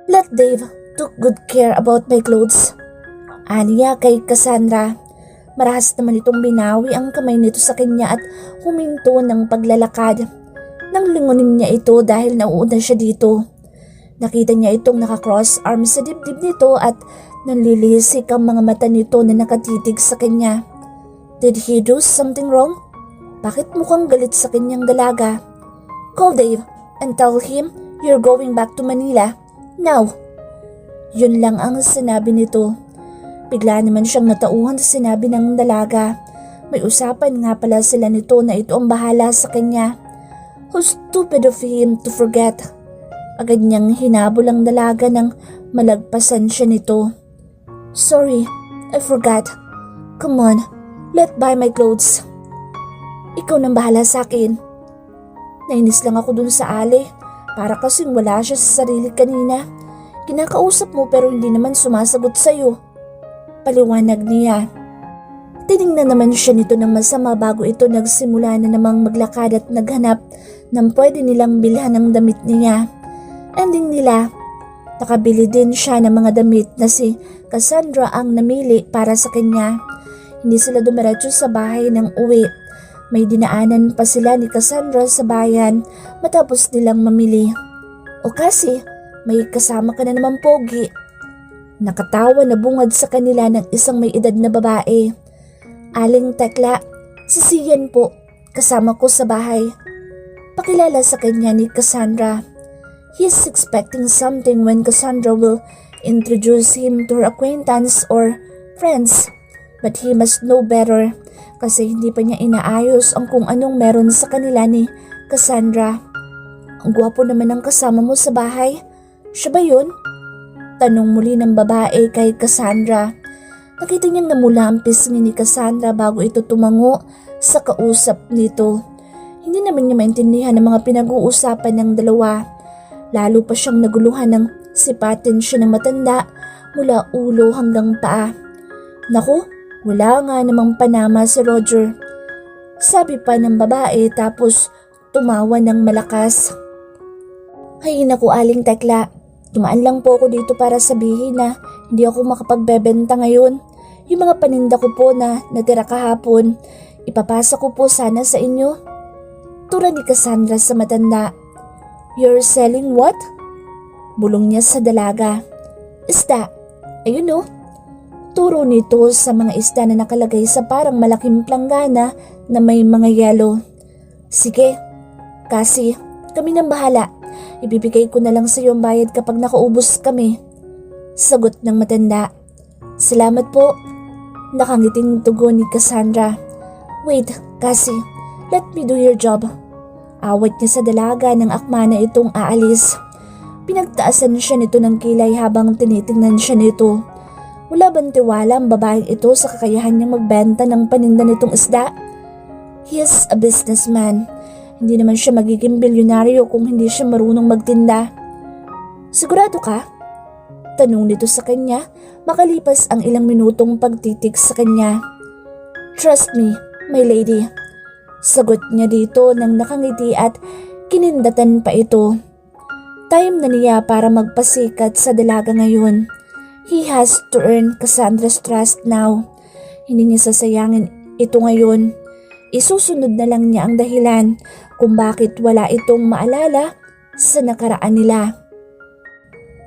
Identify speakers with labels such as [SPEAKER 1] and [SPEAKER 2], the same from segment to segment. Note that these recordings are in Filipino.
[SPEAKER 1] Let Dave took good care about my clothes. Aniya kay Cassandra. Marahas naman itong binawi ang kamay nito sa kanya at huminto ng paglalakad. Nang lingunin niya ito dahil nauuna siya dito. Nakita niya itong naka-cross arms sa dibdib nito at nanlilisik ang mga mata nito na nakatitig sa kanya. Did he do something wrong? Bakit mukhang galit sa kanyang dalaga? Call Dave and tell him you're going back to Manila. Now. Yun lang ang sinabi nito. Bigla naman siyang natauhan sa sinabi ng dalaga. May usapan nga pala sila nito na ito ang bahala sa kanya. How stupid of him to forget. Agad niyang hinabol ang dalaga nang malagpasan siya nito. Sorry, I forgot. Come on, let buy my clothes. Ikaw nang bahala sa akin. Nainis lang ako dun sa Ali. Para kasing wala siya sa sarili kanina. Kinakausap mo pero hindi naman sumasagot sa'yo. Paliwanag niya. Tiningnan naman siya nito ng masama bago ito nagsimula na namang maglakad at naghanap ng pwede nilang bilhan ng damit niya. Ending nila, nakabili din siya ng mga damit na si Cassandra ang namili para sa kanya. Hindi sila dumiretso sa bahay ng uwi. May dinaanan pa sila ni Cassandra sa bayan matapos nilang mamili. O kasi, may kasama ka na naman pogi. Nakatawa na bungad sa kanila ng isang may edad na babae. Aling Tekla, si Sian po, kasama ko sa bahay. Pakilala sa kanya ni Cassandra. He is expecting something when Cassandra will introduce him to her acquaintance or friends. But he must know better kasi hindi pa niya inaayos ang kung anong meron sa kanila ni Cassandra. Ang gwapo naman ang kasama mo sa bahay. Siya ba yun? Tanong muli ng babae kay Cassandra. Nakita niyang namula ang pisngi ni Cassandra bago ito tumango sa kausap nito. Hindi naman niya maintindihan ang mga pinag-uusapan ng dalawa. Lalo pa siyang naguluhan ng sipatin siya ng matanda mula ulo hanggang paa. Naku, wala nga namang panama si Roger. Sabi pa ng babae tapos tumawa ng malakas. Ay naku Aling Tekla, dumaan lang po ako dito para sabihin na hindi ako makapagbebenta ngayon. Yung mga paninda ko po na natira kahapon, ipapasa ko po sana sa inyo. Tura ni Cassandra sa matanda. You're selling what? Bulong niya sa dalaga. Isda. Ayun o. Turo nito sa mga isda na nakalagay sa parang malaking planggana na may mga yelo. Sige, kasi kami nang bahala. Ibibigay ko na lang sa iyo ang bayad kapag nakaubos kami. Sagot ng matanda. Salamat po. Nakangiting tugon ni Cassandra. Wait, kasi let me do your job. Awat niya sa dalaga ng akma na itong aalis. Pinagtaasan siya nito ng kilay habang tinitingnan siya nito. Wala bang tiwala ang babaeng ito sa kakayahan niyang magbenta ng paninda nitong isda? He is a businessman. Hindi naman siya magiging bilyonaryo kung hindi siya marunong magtinda. Sigurado ka? Tanong nito sa kanya makalipas ang ilang minutong pagtitig sa kanya. Trust me, my lady. Sagot niya dito nang nakangiti at kinindatan pa ito. Time na niya para magpasikat sa dalaga ngayon. He has to earn Cassandra's trust now. Hindi niya sasayangin ito ngayon. Isusunod na lang niya ang dahilan kung bakit wala itong maalala sa nakaraan nila.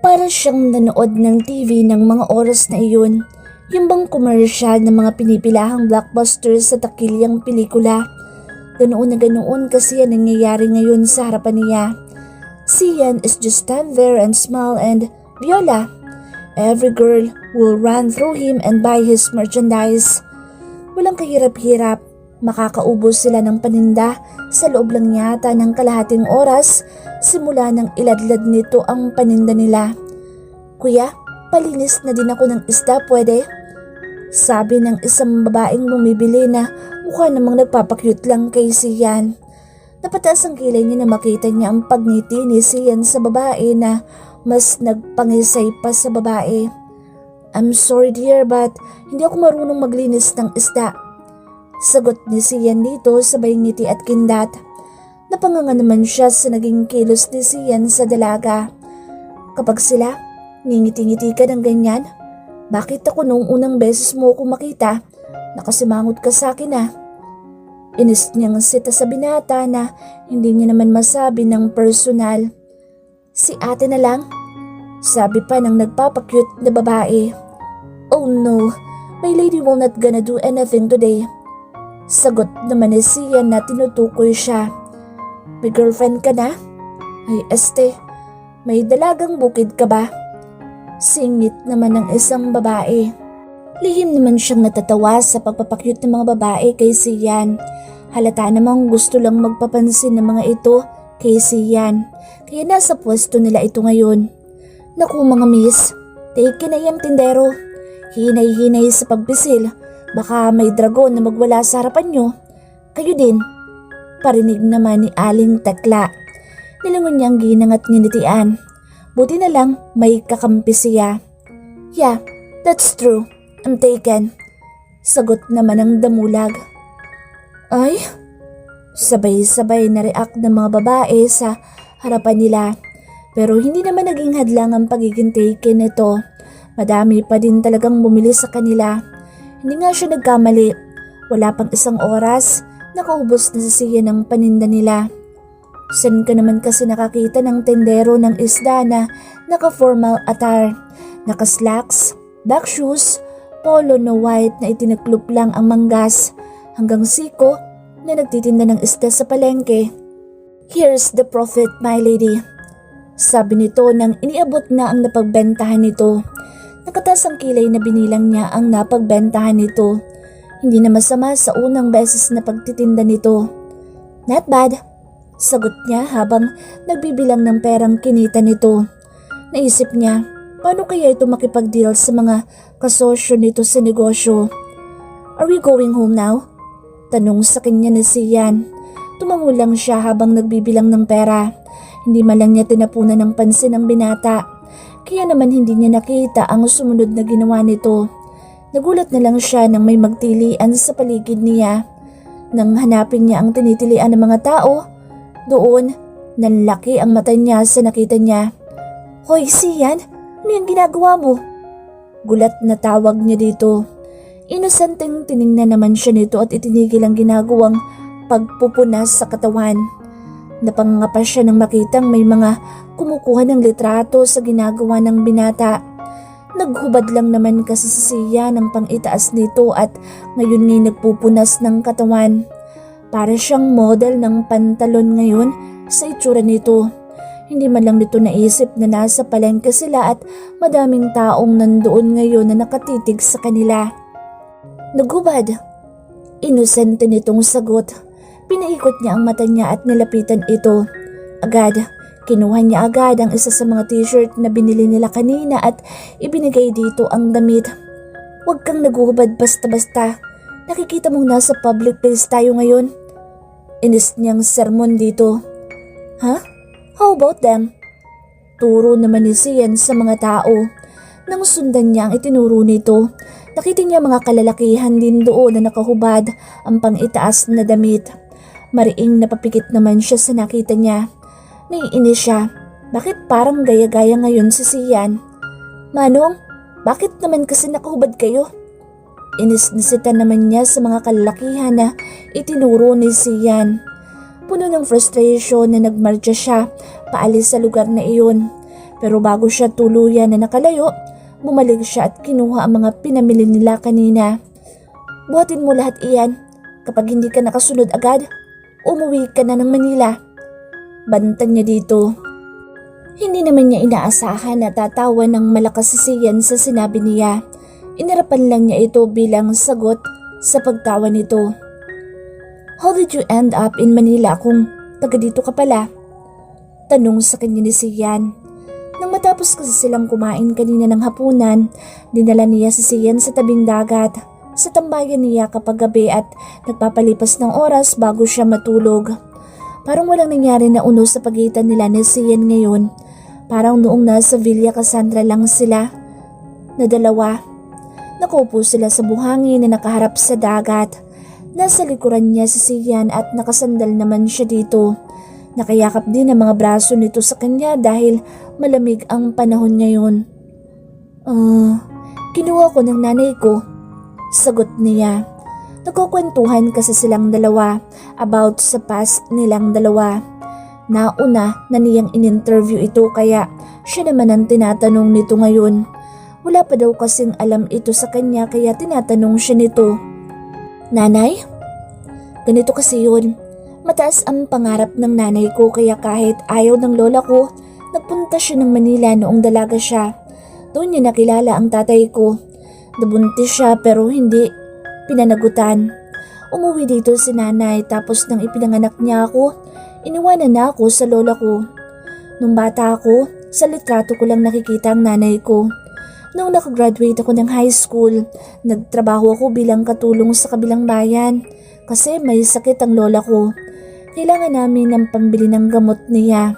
[SPEAKER 1] Para siyang nanood ng TV ng mga oras na iyon, yung bang commercial ng mga pinipilahang blockbuster sa takilyang pelikula. Ganoon na ganoon kasi yan nangyayari ngayon sa harapan niya. Sian is just stand there and smile and Viola. Every girl will run through him and buy his merchandise. Walang kahirap-hirap. Makakaubos sila ng paninda sa loob lang yata ng kalahating oras simula nang iladlad nito ang paninda nila. Kuya, palinis na din ako ng isda, pwede? Sabi ng isang babaeng bumibili na mukha namang nagpapakyut lang kay Sian. Napataas ang kilay niya na makita niya ang pagngiti ni Sian sa babae na mas nagpangisay pa sa babae. I'm sorry dear but hindi ako marunong maglinis ng isda. Sagot ni Sian dito sabay ngiti at kindat. Napanganga naman siya sa naging kilos ni Sian sa dalaga. Kapag sila, Ningiti-ngiti ka ng ganyan? Bakit ako nung unang beses mo ako makita, nakasimangot ka sa akin ah? Inis niyang sita sa binata na hindi niya naman masabi ng personal. Si ate na lang, sabi pa ng nagpapakyut na babae. Oh no, my lady will not gonna do anything today. Sagot naman ni Sian na tinutukoy siya. May girlfriend ka na? Ay este, may dalagang bukid ka ba? Singit naman ng isang babae. Lihim naman siyang natatawa sa pagpapakyut ng mga babae kay Sian. Halata namang gusto lang magpapansin ng mga ito kay Sian. Kaya nasa pwesto nila ito ngayon. Naku mga miss, take na yung tindero. Hinay-hinay sa pagbisil. Baka may dragon na magwala sa harapan nyo. Kayo din. Parinig naman ni Aling Tekla. Nilangon niyang ginang at nginitian. Buti na lang may kakampi siya. Yeah, that's true. I'm taken. Sagot naman ng damulag. Ay, sabay-sabay na react ng mga babae sa harapan nila. Pero hindi naman naging hadlang ang pagiging taken nito. Madami pa din talagang bumili sa kanila. Hindi nga siya nagkamali. Wala pang isang oras, nakaubos na siya ng paninda nila. San ka naman kasi nakakita ng tendero ng isda na naka-formal attire, naka-slacks, black shoes, polo na white na itinaklup lang ang manggas, hanggang siko na nagtitinda ng isda sa palengke. Here's the profit, my lady. Sabi nito nang iniabot na ang napagbentahan nito. Nakataas ang kilay na binilang niya ang napagbentahan nito. Hindi na masama sa unang beses na pagtitinda nito. Not bad, sagot niya habang nagbibilang ng perang kinita nito. Naisip niya, paano kaya ito makipag-deal sa mga kasosyo nito sa negosyo? Are we going home now? Tanong sa kanya ni Sian. Tumango lang siya habang nagbibilang ng pera. Hindi man lang niya tinapunan ng pansin ang binata. Kaya naman hindi niya nakita ang sumunod na ginawa nito. Nagulat na lang siya nang may magtilian sa paligid niya. Nang hanapin niya ang tinitilian ng mga tao, doon, nanlaki ang mata niya sa nakita niya. Hoy Sian, ano yung ginagawa mo? Gulat na tawag niya dito. Inosenteng tiningnan naman siya nito at itinigil ang ginagawang pagpupunas sa katawan. Napanganga siya nang makitang may mga kumukuha ng litrato sa ginagawa ng binata. Naghubad lang naman kasi si Sia ng pang-itaas nito at ngayon ngay nagpupunas ng katawan. Para siyang model ng pantalon ngayon sa itsura nito. Hindi man lang nito naisip na nasa palengke sila at madaming taong nandoon ngayon na nakatitig sa kanila. Naghubad. Inosente nitong sagot. Pinaikot niya ang mata niya at nilapitan ito. Agad, kinuha niya agad ang isa sa mga t-shirt na binili nila kanina at ibinigay dito ang damit. Huwag kang naguhubad basta-basta. Nakikita mong nasa public place tayo ngayon. Inis niyang sermon dito. Huh? How about them? Turo naman ni Sian sa mga tao. Nang sundan niya ang itinuro nito, nakita niya mga kalalakihan din doon na nakahubad ang pang-itaas na damit. Mariing napapikit naman siya sa nakita niya. Naiinis siya. Bakit parang gaya-gaya ngayon si Sian? Manong, bakit naman kasi nakahubad kayo? Inis-nisita naman niya sa mga kalalakihan na itinuro ni Sian. Puno ng frustration na nagmarcha siya paalis sa lugar na iyon. Pero bago siya tuluyan na nakalayo, bumalik siya at kinuha ang mga pinamili nila kanina. Buhatin mo lahat iyan. Kapag hindi ka nakasunod agad, umuwi ka na ng Manila. Bantan niya dito. Hindi naman niya inaasahan na tatawa ng malakas si Sian sa sinabi niya. Inirapan lang niya ito bilang sagot sa pagtawa nito. How did you end up in Manila kung taga dito ka pala? Tanong sa kanya ni Sian. Nang matapos kasi silang kumain kanina ng hapunan, dinala niya si Sian sa tabing dagat. Sa tambayan niya kapag gabi at nagpapalipas ng oras bago siya matulog. Parang walang nangyari na uno sa pagitan nila ni Sian ngayon. Parang noong nasa Villa Cassandra lang sila na dalawa. Nakaupo sila sa buhangin na nakaharap sa dagat. Nasa likuran niya si Sian at nakasandal naman siya dito. Nakayakap din ang mga braso nito sa kanya dahil malamig ang panahon ngayon. Kinuha ko ng nanay ko. Sagot niya. Nagkukwentuhan kasi silang dalawa about sa past nilang dalawa. Nauna na niyang in-interview ito kaya siya naman ang tinatanong nito ngayon. Wala pa daw kasing alam ito sa kanya kaya tinatanong siya nito. Nanay? Ganito kasi yun. Mataas ang pangarap ng nanay ko kaya kahit ayaw ng lola ko, nagpunta siya ng Manila noong dalaga siya. Doon niya nakilala ang tatay ko. Nabuntis siya pero hindi pinanagutan. Umuwi dito si nanay tapos nang ipinanganak niya ako, iniwanan na ako sa lola ko. Nung bata ako, sa litrato ko lang nakikita ang nanay ko. Nung nakagraduate ako ng high school, nagtrabaho ako bilang katulong sa kabilang bayan kasi may sakit ang lola ko. Kailangan namin ng pambili ng gamot niya.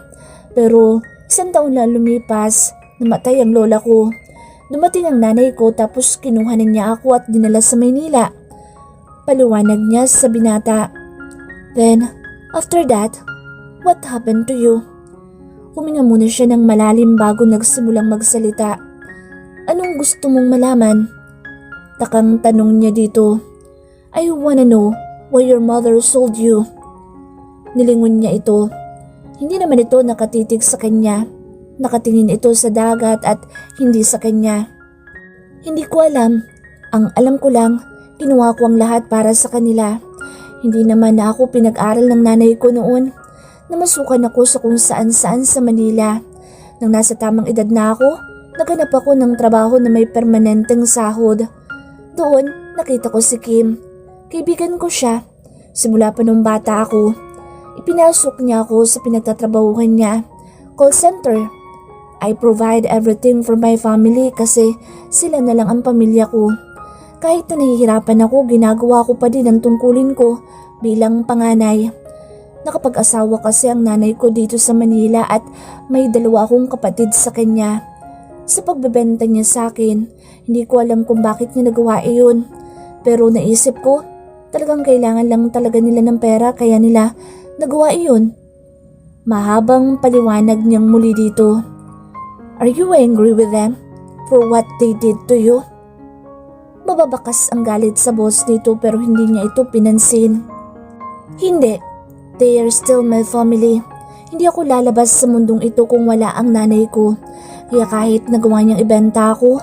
[SPEAKER 1] Pero 1 taon na lumipas, namatay ang lola ko. Dumating ang nanay ko tapos kinuha niya ako at dinala sa Maynila. Paliwanag niya sa binata. Then, after that, what happened to you? Huminga muna siya ng malalim bago nagsimulang magsalita. Anong gusto mong malaman? Takang tanong niya dito. I wanna know why your mother sold you. Nilingon niya ito. Hindi naman ito nakatitig sa kanya. Nakatingin ito sa dagat at hindi sa kanya. Hindi ko alam. Ang alam ko lang, kinuha ko ang lahat para sa kanila. Hindi naman na ako pinag-aral ng nanay ko noon. Namasukan ako sa kung saan-saan sa Manila. Nang nasa tamang edad na ako, naghanap ako ng trabaho na may permanenteng sahod. Doon, nakita ko si Kim. Kaibigan ko siya. Simula pa nung bata ako. Ipinasok niya ako sa pinagtatrabahuhan niya. Call center. I provide everything for my family kasi sila na lang ang pamilya ko. Kahit na nahihirapan ako, ginagawa ko pa din ang tungkulin ko bilang panganay. Nakapag-asawa kasi ang nanay ko dito sa Manila at may 2 akong kapatid sa kanya. Sa pagbebenta niya sa akin, hindi ko alam kung bakit niya nagawa iyon. Pero naisip ko, talagang kailangan lang talaga nila ng pera kaya nila nagawa iyon. Mahabang paliwanag niyang muli dito. Are you angry with them for what they did to you? Mababakas ang galit sa boss nito pero hindi niya ito pinansin. Hindi, they are still my family. Hindi ako lalabas sa mundong ito kung wala ang nanay ko. Kaya kahit nagawa niyang ibenta ako,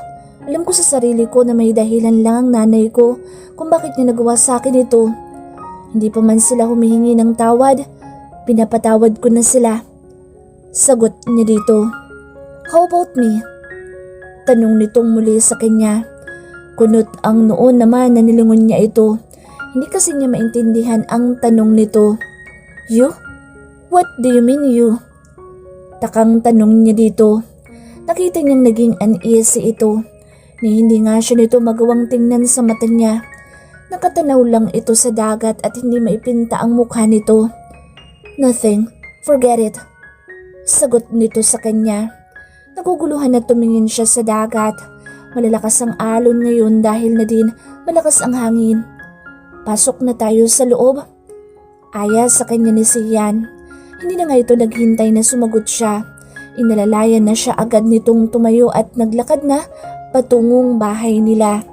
[SPEAKER 1] alam ko sa sarili ko na may dahilan lang ang nanay ko kung bakit niya nagawa sa akin ito. Hindi pa man sila humihingi ng tawad, pinapatawad ko na sila. Sagot niya dito. How about me? Tanong nitong muli sa kanya. Kunot ang noon naman na nilingon niya ito. Hindi kasi niya maintindihan ang tanong nito. You? What do you mean you? Takang tanong niya dito. Nakita niyang naging uneasy ito. Ni hindi nga siya nito magawang tingnan sa mata niya. Nakatanaw lang ito sa dagat at hindi maipinta ang mukha nito. Nothing. Forget it. Sagot nito sa kanya. Naguguluhan na tumingin siya sa dagat. Malalakas ang alon ngayon dahil na din malakas ang hangin. Pasok na tayo sa loob. Aya sa kanya ni Sian. Hindi na nga ito naghintay na sumagot siya. Inalalayan na siya agad nitong tumayo at naglakad na patungong bahay nila.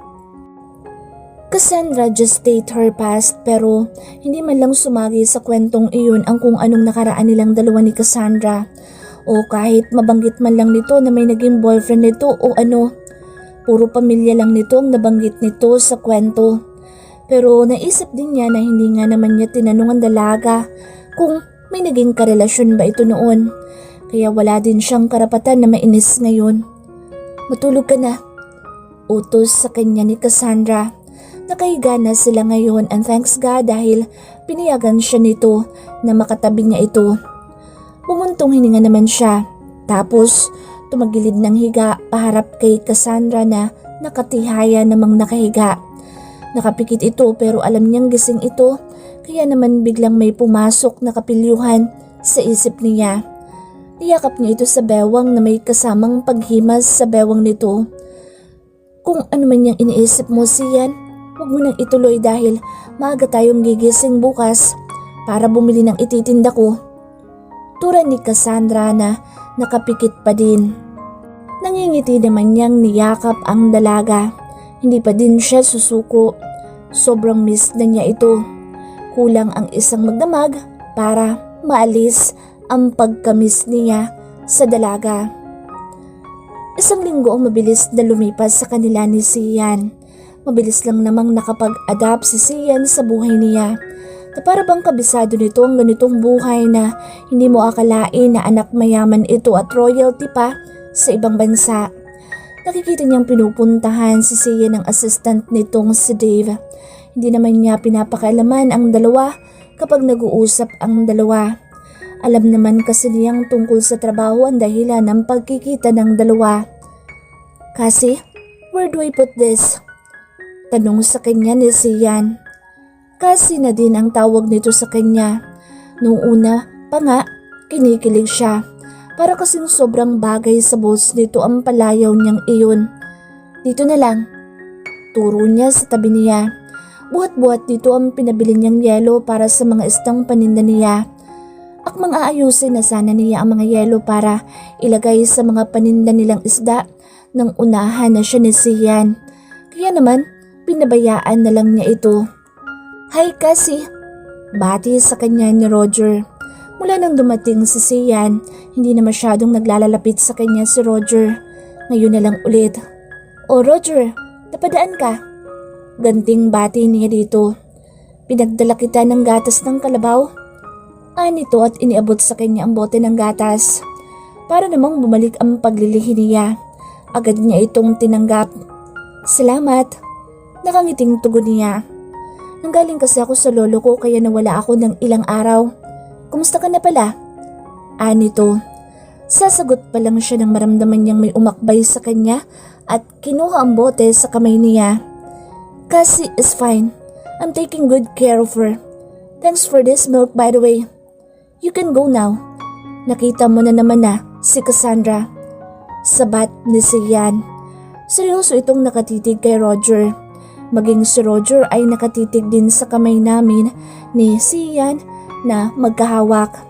[SPEAKER 1] Cassandra just state her past pero hindi man lang sumagi sa kwentong iyon ang kung anong nakaraan nilang dalawa ni Cassandra o kahit mabanggit man lang nito na may naging boyfriend nito o ano. Puro pamilya lang nito ang nabanggit nito sa kwento. Pero naisip din niya na hindi nga naman niya tinanong ang dalaga kung may naging karelasyon ba ito noon. Kaya wala din siyang karapatan na mainis ngayon. Matulog ka na. Utos sa kanya ni Cassandra. Nakahiga na sila ngayon and thanks God dahil pinayagan siya nito na makatabi niya ito. Bumuntong hininga naman siya. Tapos tumagilid ng higa paharap kay Cassandra na nakatihaya namang nakahiga. Nakapikit ito pero alam niyang gising ito kaya naman biglang may pumasok na kapilyuhan sa isip niya. Niyakap niya ito sa bewang na may kasamang paghimas sa bewang nito. Kung ano man niyang iniisip mo, Sian, huwag mo nang ituloy dahil maaga tayong gigising bukas para bumili ng ititinda ko. Tura ni Cassandra na nakapikit pa din. Nangingiti naman niyang niyakap ang dalaga. Hindi pa din siya susuko. Sobrang miss na niya ito. Kulang ang isang magdamag para maalis ang pagkamis niya sa dalaga. Isang linggo ang mabilis na lumipas sa kanila ni Sian. Mabilis lang namang nakapag-adapt si Sian sa buhay niya. Na para bang kabisado nito ang ganitong buhay na hindi mo akalain na anak mayaman ito at royalty pa sa ibang bansa. Nakikita niyang pinupuntahan si Sian ng assistant nitong si Dave. Hindi naman niya pinapakailaman ang dalawa kapag nag-uusap ang dalawa. Alam naman kasi niyang tungkol sa trabaho ang dahilan ng pagkikita ng dalawa. Kasi, where do I put this? Tanong sa kanya ni Sian. Kasi na din ang tawag nito sa kanya. Noong una pa nga, kinikilig siya. Para kasing sobrang bagay sa boss nito ang palayaw niyang iyon. Dito na lang. Turo niya sa tabi niya. Buhat-buhat dito ang pinabili niyang yelo para sa mga istang paninda niya. Akmang aayusin na sana niya ang mga yelo para ilagay sa mga paninda nilang isda nang unahan na siya ni Sian. Kaya naman, pinabayaan na lang niya ito. Hi Cassie! Bati sa kanya ni Roger. Mula nang dumating si Sian, hindi na masyadong naglalalapit sa kanya si Roger. Ngayon na lang ulit. O Roger, napadaan ka? Ganting bati niya dito. Pinagdala kita ng gatas ng kalabaw. Nito at iniabot sa kanya ang bote ng gatas. Para namang bumalik ang paglilihi niya. Agad niya itong tinanggap. Salamat. Nakangiting tugon niya. Nanggaling kasi ako sa lolo ko kaya nawala ako ng ilang araw. Kumusta ka na pala? Nito. Sasagot pa lang siya nang maramdaman niyang may umakbay sa kanya at kinuha ang bote sa kamay niya. Cassie is fine. I'm taking good care of her. Thanks for this milk by the way. You can go now. Nakita mo na naman si Cassandra. Sabat ni Sian. Seryoso itong nakatitig kay Roger. Maging si Roger ay nakatitig din sa kamay namin ni Sian na magkahawak.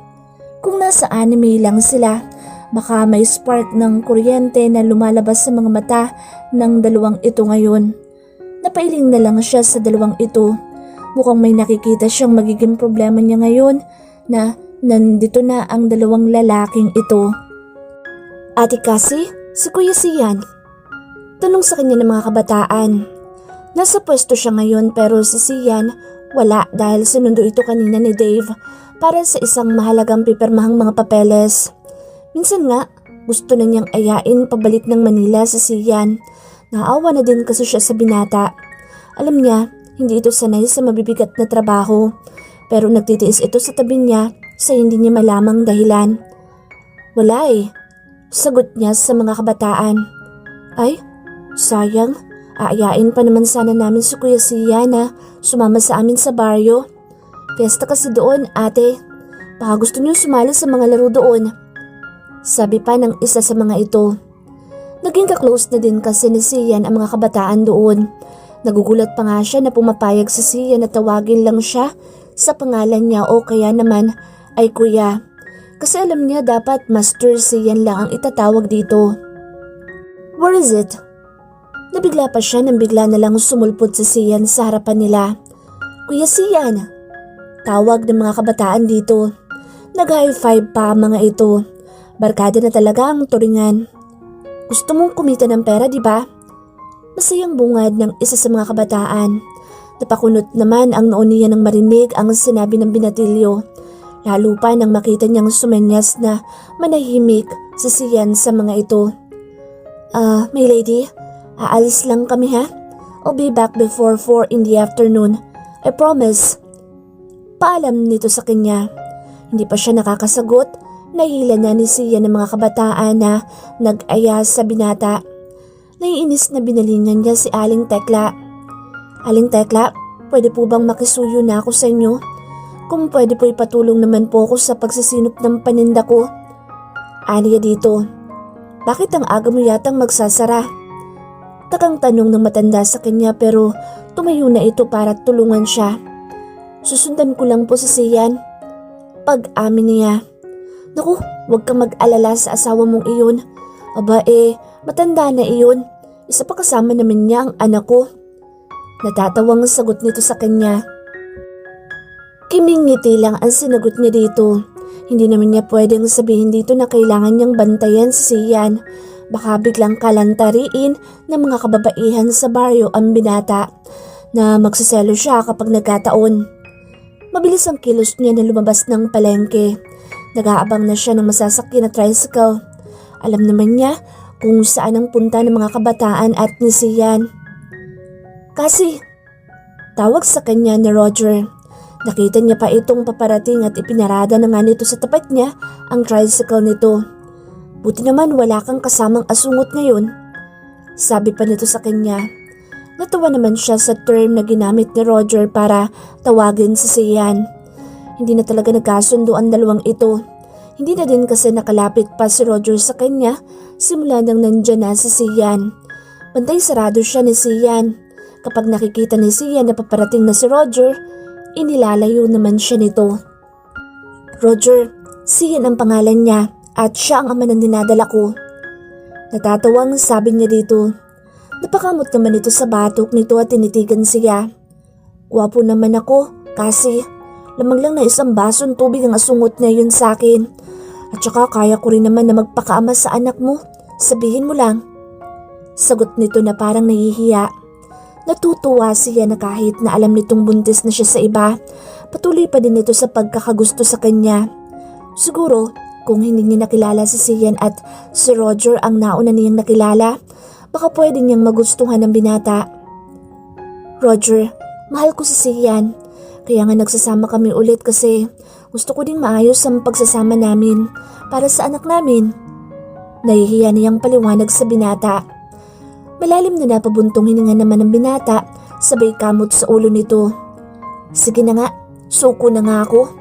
[SPEAKER 1] Kung nasa anime lang sila, baka may spark ng kuryente na lumalabas sa mga mata ng dalawang ito ngayon. Napailing na lang siya sa dalawang ito. Mukhang may nakikita siyang magiging problema niya ngayon na nandito na ang dalawang lalaking ito. Ate Cassie, si Kuya Sian. Tanong sa kanya ng mga kabataan. Nasa pwesto siya ngayon pero si Sian wala dahil sinundo ito kanina ni Dave para sa isang mahalagang pipirmahang mga papeles. Minsan nga, gusto na niyang ayain pabalik ng Manila sa Sian. Naawa na din kasi siya sa binata. Alam niya, hindi ito sanay sa mabibigat na trabaho pero nagtitiis ito sa tabi niya sa hindi niya malamang dahilan. Wala sagot niya sa mga kabataan. Ay, sayang. Aayain pa naman sana namin si Kuya Sian na sumama sa amin sa baryo. Fiesta kasi doon, ate. Baka gusto niyo sumali sa mga laro doon. Sabi pa ng isa sa mga ito. Naging ka-close na din kasi ni Sian ang mga kabataan doon. Nagugulat pa nga siya na pumapayag si Sian na tawagin lang siya sa pangalan niya o kaya naman ay kuya. Kasi alam niya dapat Master Sian lang ang itatawag dito. Where is it? Nabigla pa siya nang bigla na lang sumulpot si Sian sa harapan nila. Kuya Sian! Tawag ng mga kabataan dito. Nag-high five pa ang mga ito. Barkada na talaga ang turingan. Gusto mong kumita ng pera, di ba? Masayang bungad ng isa sa mga kabataan. Napakunot naman ang noon niya nang marinig ang sinabi ng binatilyo. Lalo pa nang makita niyang sumenyas na manahimik si Sian sa mga ito. My lady, aalis lang kami ha? I'll be back before 4 in the afternoon. I promise. Paalam nito sa kanya. Hindi pa siya nakakasagot. Nahila na ni Sian ng mga kabataan na nag-aya sa binata. Naiinis na binalingan niya si Aling Tekla. Aling Tekla, pwede po bang makisuyo na ako sa inyo? Kung pwede po ipatulong naman po ako sa pagsasinop ng paninda ko. Aniya dito. Bakit ang aga mo yatang magsasara? Takang tanong ng matanda sa kanya pero tumayo na ito para tulungan siya. Susundan ko lang po si Sian. Pag-amin niya. Naku, huwag kang mag-alala sa asawa mong iyon. Aba matanda na iyon. Isa pa kasama naman niya ang anak ko. Natatawang sagot nito sa kanya. Kimingiti lang ang sinagot niya dito. Hindi naman niya pwedeng sabihin dito na kailangan niyang bantayan si Sian. Baka biglang kalantariin ng mga kababaihan sa baryo ang binata na magsaselo siya kapag nagkataon. Mabilis ang kilos niya na lumabas ng palengke. Nag-aabang na siya ng masasakyan na tricycle. Alam naman niya kung saan ang punta ng mga kabataan at ni Sian. Kasi, tawag sa kanya ni Roger. Nakita niya pa itong paparating at ipinarada na nga nito sa tapat niya ang tricycle nito. Buti naman wala kang kasamang asungot ngayon. Sabi pa nito sa kanya. Natawa naman siya sa term na ginamit ni Roger para tawagin si Sian. Hindi na talaga nagkasundo ang dalawang ito. Hindi na din kasi nakalapit pa si Roger sa kanya simula nang nandyan na si Sian. Bantay sarado siya ni Sian. Kapag nakikita ni Sian na paparating na si Roger, inilalayo naman siya nito. Roger, Sian ang pangalan niya at siya ang ama ng dinadala ko. Natatawang sabi niya dito. Napakamot naman ito sa batok nito at tinitigan siya. Gwapo naman ako kasi lamang lang na isang basong tubig ang asungot na yun sa akin. At saka kaya ko rin naman na magpakaama sa anak mo. Sabihin mo lang. Sagot nito na parang nahihiya. Natutuwa siya na kahit na alam nitong buntis na siya sa iba, patuloy pa din ito sa pagkakagusto sa kanya. Siguro kung hindi niya nakilala si Sian at si Roger ang nauna niyang nakilala, baka pwede niyang magustuhan ng binata. Roger, mahal ko si Sian. Kaya nga nagsasama kami ulit kasi gusto ko ding maayos ang pagsasama namin para sa anak namin. Nahihiya niyang paliwanag sa binata. Malalim na napabuntong hininga naman ng binata, sabay kamot sa ulo nito. Sige na nga, suko na nga ako.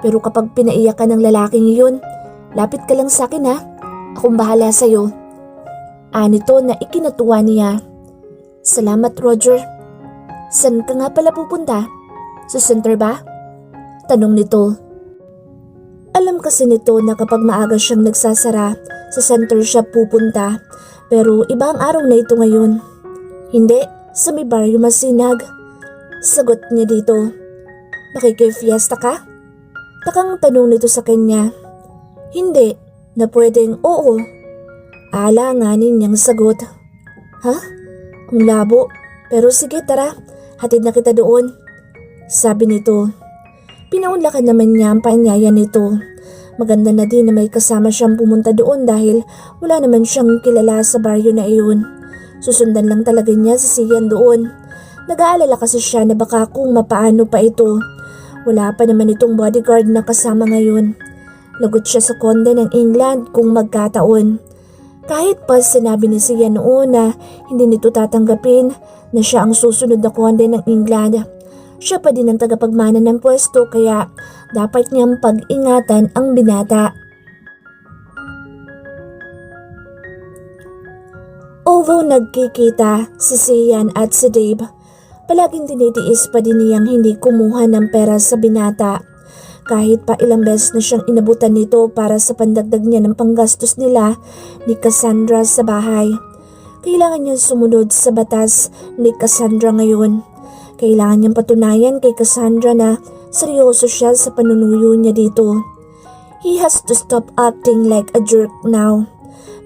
[SPEAKER 1] Pero kapag pinaiyak ka ng lalaking iyon, lapit ka lang sa akin ha. Akong bahala sa'yo. Anito na ikinatuwa niya. Salamat Roger. San ka nga pala pupunta? Sa center ba? Tanong nito. Alam kasi nito na kapag maaga siyang nagsasara, sa center siya pupunta. Pero iba ang araw na ito ngayon. Hindi, sa may baryo masinag. Sagot niya dito. Nakikifiesta ka? Takang tanong nito sa kanya. Hindi, na pwedeng oo. Alanganin niyang sagot. Ha? Ang labo. Pero sige tara, hatid na kita doon. Sabi nito. Pinaunlakan naman niya ang paanyaya nito. Maganda na din na may kasama siyang pumunta doon dahil wala naman siyang kilala sa baryo na iyon. Susundan lang talaga niya si Sian doon. Nag-aalala kasi siya na baka kung mapaano pa ito. Wala pa naman itong bodyguard na kasama ngayon. Lagot siya sa konde ng England kung magkataon. Kahit pa sinabi ni Sian noon na hindi nito tatanggapin na siya ang susunod na konde ng England. Siya pa din ang tagapagmana ng pwesto kaya dapat niyang pag-ingatan ang binata. Although nagkikita si Sian at si Dave, palaging tinitiis pa din niyang hindi kumuha ng pera sa binata. Kahit pa ilang beses na siyang inabutan nito para sa pandagdag niya ng panggastos nila ni Cassandra sa bahay. Kailangan niyang sumunod sa batas ni Cassandra ngayon. Kailangan niyang patunayan kay Cassandra na seryoso siya sa panunuyo niya dito. He has to stop acting like a jerk now.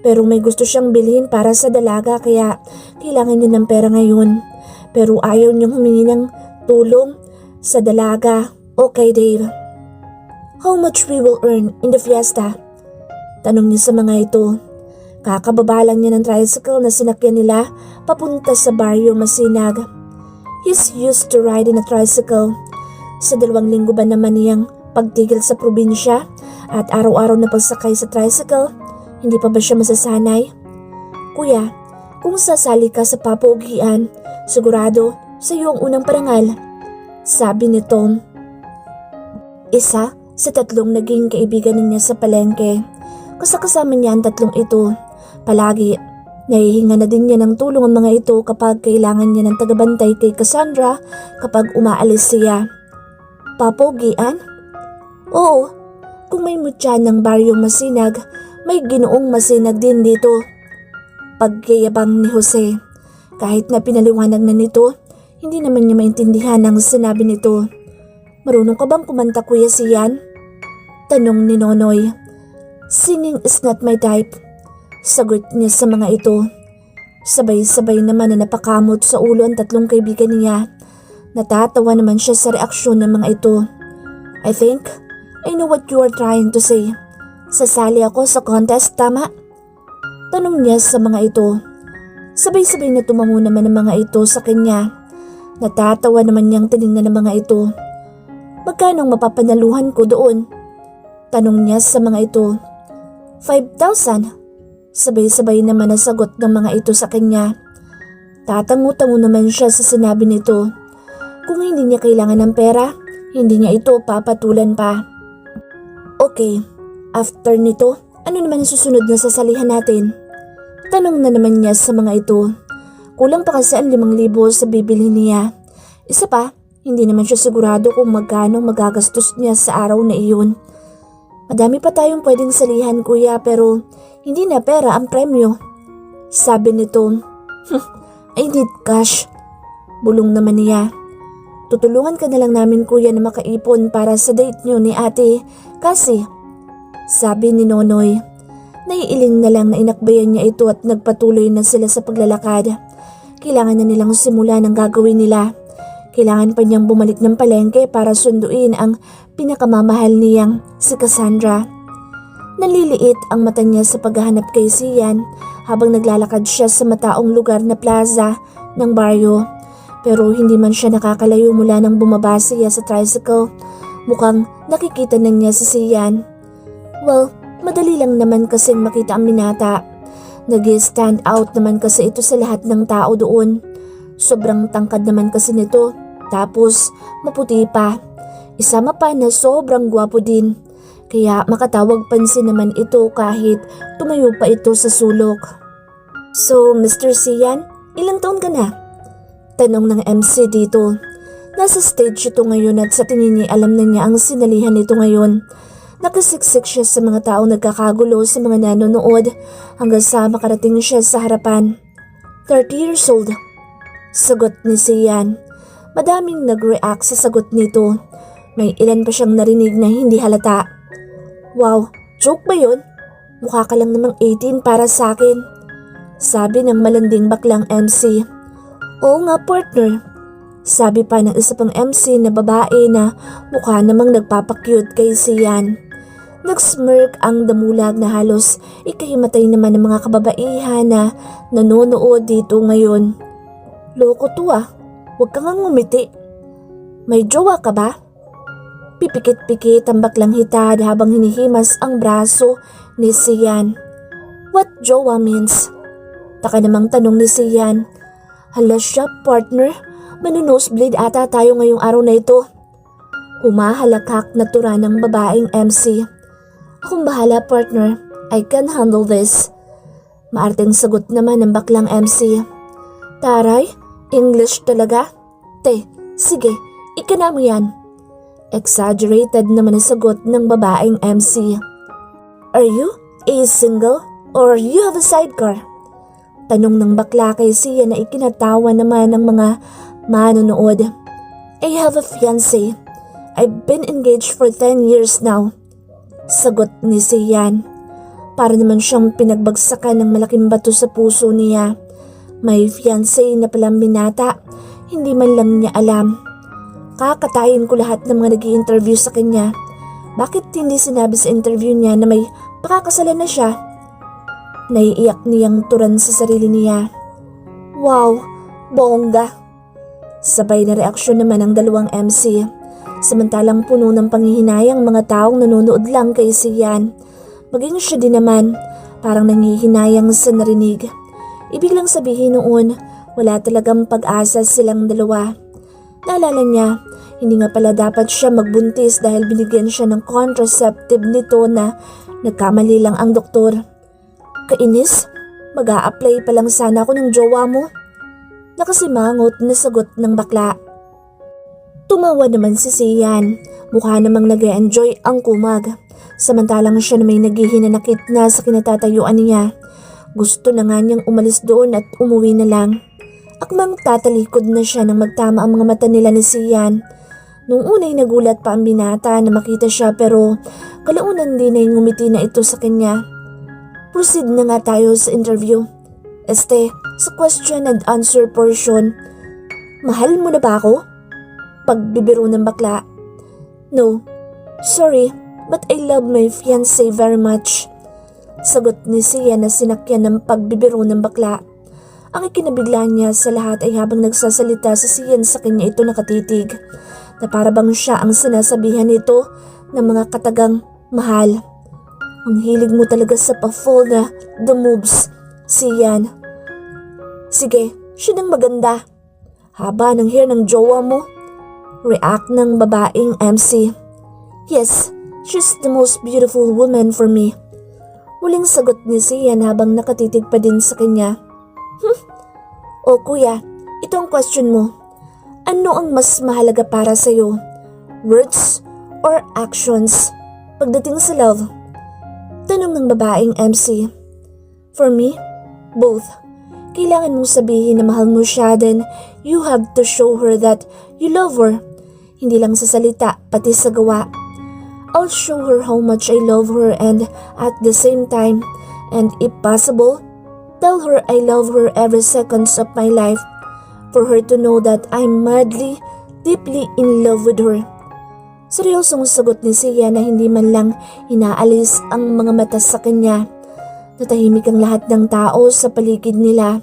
[SPEAKER 1] Pero may gusto siyang bilhin para sa dalaga kaya kailangan niya ng pera ngayon. Pero ayaw niyang humingi ng tulong sa dalaga. Okay, Dave. How much we will earn in the fiesta? Tanong niya sa mga ito. Kakababa lang niya ng tricycle na sinakyan nila papunta sa baryo Masinag. He's used to riding a tricycle. Sa 2 linggo ba naman niyang pagtigil sa probinsya at araw-araw na pagsakay sa tricycle, hindi pa ba siya masasanay? Kuya, kung sasali ka sa papogian, sigurado sa iyo ang unang parangal. Sabi ni Tom. Isa sa 3 naging kaibigan niya sa palengke. Kasakasama niya ang 3 ito. Palagi nahihinga na din niya ng tulong ang mga ito kapag kailangan niya ng tagabantay kay Cassandra kapag umaalis siya. Papogian? Oo, kung may mutya ng baryo Masinag, may ginoong masinag din dito. Pagyayabang ni Jose. Kahit na pinaliwanag na nito, hindi naman niya maintindihan ang sinabi nito. Marunong ka bang kumanta, Kuya Sian? Tanong ni Nonoy. Singing is not my type. Sagot niya sa mga ito. Sabay-sabay naman na napakamot sa ulo ang tatlong kaibigan niya. Natatawa naman siya sa reaksyon ng mga ito. I think I know what you are trying to say. Sasali ako sa contest, tama? Tanong niya sa mga ito. Sabay-sabay na tumango naman ang mga ito sa kanya. Natatawa naman niyang tinignan ng mga ito. Magkano ang mapapanaluhan ko doon? Tanong niya sa mga ito. 5,000. Sabay-sabay naman ang sagot ng mga ito sa kanya. Tatango-tango naman siya sa sinabi nito. Kung hindi niya kailangan ng pera, hindi niya ito papatulan pa. Okay, after nito, ano naman ang susunod na sasalihan natin? Tanong na naman niya sa mga ito. Kulang pa kasi ang 5,000 sa bibili niya. Isa pa, hindi naman siya sigurado kung magkano magagastos niya sa araw na iyon. Madami pa tayong pwedeng salihan, kuya, pero hindi na pera ang premyo. Sabi nito. I need cash. Bulong naman niya. Tutulungan ka na lang namin, kuya, na makaipon para sa date niyo ni ate kasi, sabi ni Nonoy. Naiiling na lang na inakbayan niya ito at nagpatuloy na sila sa paglalakad. Kailangan na nilang simulan ang gagawin nila. Kailangan pa niyang bumalik ng palengke para sunduin ang pinakamamahal niyang si Cassandra. Naliliit ang mata niya sa paghahanap kay Sian habang naglalakad siya sa mataong lugar na plaza ng baryo. Pero hindi man siya nakakalayo mula nang bumaba siya sa tricycle. Mukhang nakikita na niya si Sian. Well, madali lang naman kasing makita ang binata. Nag-stand out naman kasi ito sa lahat ng tao doon. Sobrang tangkad naman kasi nito. Tapos maputi pa. Isama pa na sobrang gwapo din. Kaya makatawag pansin naman ito kahit tumayo pa ito sa sulok. So, Mr. Sian, ilang taon ka na? Tanong ng MC dito. Nasa stage ito ngayon at sa tingin niya alam na niya ang sinalihan nito ngayon. Nakasiksik siya sa mga taong nagkakagulo sa mga nanonood hanggang sa makarating siya sa harapan. 30 years old. Sagot ni Sian. Madaming nag-react sa sagot nito. May ilan pa siyang narinig na hindi halata. Wow, joke ba yun? Mukha ka lang namang 18 para sa akin. Sabi ng malanding baklang MC. Oo nga, partner. Sabi pa ng isa pang MC na babae na mukha namang nagpapakyut kay Sian. Nagsmirk ang damulag na halos ikahimatay naman ng mga kababaihan na nanonood dito ngayon. Loko to ah, huwag kang ngumiti. May jowa ka ba? Pipikit-pikit ang baklang hitad habang hinihimas ang braso ni Sian. What jowa means? Taka namang tanong ni Sian. Hala siya, partner, manunosebleed ata tayo ngayong araw na ito. Humahalakak na tura ng babaeng MC. Akong bahala, partner. I can handle this. Maarteng sagot naman ng baklang MC. Taray, English talaga? Te, sige, ikana mo yan. Exaggerated naman ang sagot ng babaeng MC. Are you a single or you have a sidecar? Tanong ng bakla kay Sian na ikinatawa naman ng mga manonood. I have a fiancé. I've been engaged for 10 years now. Sagot ni Sian. Para naman siyang pinagbagsakan ng malaking bato sa puso niya. May fiancé na palang binata, hindi man lang niya alam. Kakatayin ko lahat ng mga nag-i-interview sa kanya. Bakit hindi sinabi sa interview niya na may pakakasalan na siya? Naiiyak niyang turan sa sarili niya. Wow, bongga. Sabay na reaksyon naman ng dalawang MC. Samantalang puno ng panghihinayang mga taong nanonood lang kay Sian. Maging siya din naman, parang nanghihinayang sa narinig. Ibig lang sabihin noon, wala talagang pag-asa silang dalawa. Naalala niya, hindi nga pala dapat siya magbuntis dahil binigyan siya ng contraceptive nito na nagkamali lang ang doktor. Kainis, mag-a-apply pa lang sana ako ng jowa mo. Nakasimangot na sagot ng bakla. Tumawa naman si Sian, mukha namang nag-e-enjoy ang kumag. Samantalang siya na may naghihinanakit na sa kinatatayuan niya. Gusto na nga niyang umalis doon at umuwi na lang. Akmang tatalikod na siya nang magtama ang mga mata nila ni Sian. Nung unay nagulat pa ang binata na makita siya pero kalaunan din ay ngumiti na ito sa kanya. Proceed na nga tayo sa interview. Sa question and answer portion, mahal mo na ba ako? Pagbibiro ng bakla. No, sorry, but I love my fiancé very much. Sagot ni Sian na sinakyan ng pagbibiro ng bakla. Ang ikinabigla niya sa lahat ay habang nagsasalita si Sian sa kanya ito nakatitig, na para bang siya ang sinasabihan nito ng mga katagang mahal. Ang hilig mo talaga sa pa-fall na the moves, Sian. Sige, siya nang maganda. Haba ng hair ng jowa mo. React ng babaeng MC. Yes, she's the most beautiful woman for me. Muling sagot ni Sian habang nakatitig pa din sa kanya. O kuya, ito ang question mo. Ano ang mas mahalaga para sa'yo? Words or actions? Pagdating sa love? Tanong ng babaeng MC. For me, both. Kailangan mong sabihin na mahal mo siya, then you have to show her that you love her. Hindi lang sa salita, pati sa gawa. I'll show her how much I love her and at the same time, and if possible, tell her I love her every seconds of my life for her to know that I'm madly, deeply in love with her. Seryosong sagot ni Sian na hindi man lang inaalis ang mga mata sa kanya. Natahimik ang lahat ng tao sa paligid nila,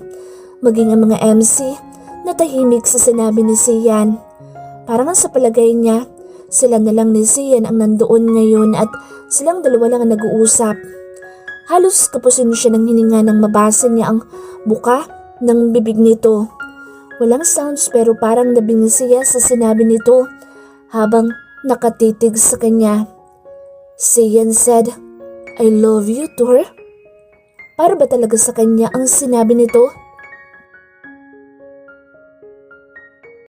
[SPEAKER 1] maging ang mga MC natahimik sa sinabi ni Sian. Parang sa palagay niya, sila na lang ni Sian ang nandoon ngayon at silang dalawa lang ang nag-uusap. Halos kapusin siya ng hininga nang mabasa niya ang buka ng bibig nito. Walang sounds pero parang nabingi siya sa sinabi nito habang nakatitig sa kanya. Sian said, I love you to her. Para ba talaga sa kanya ang sinabi nito?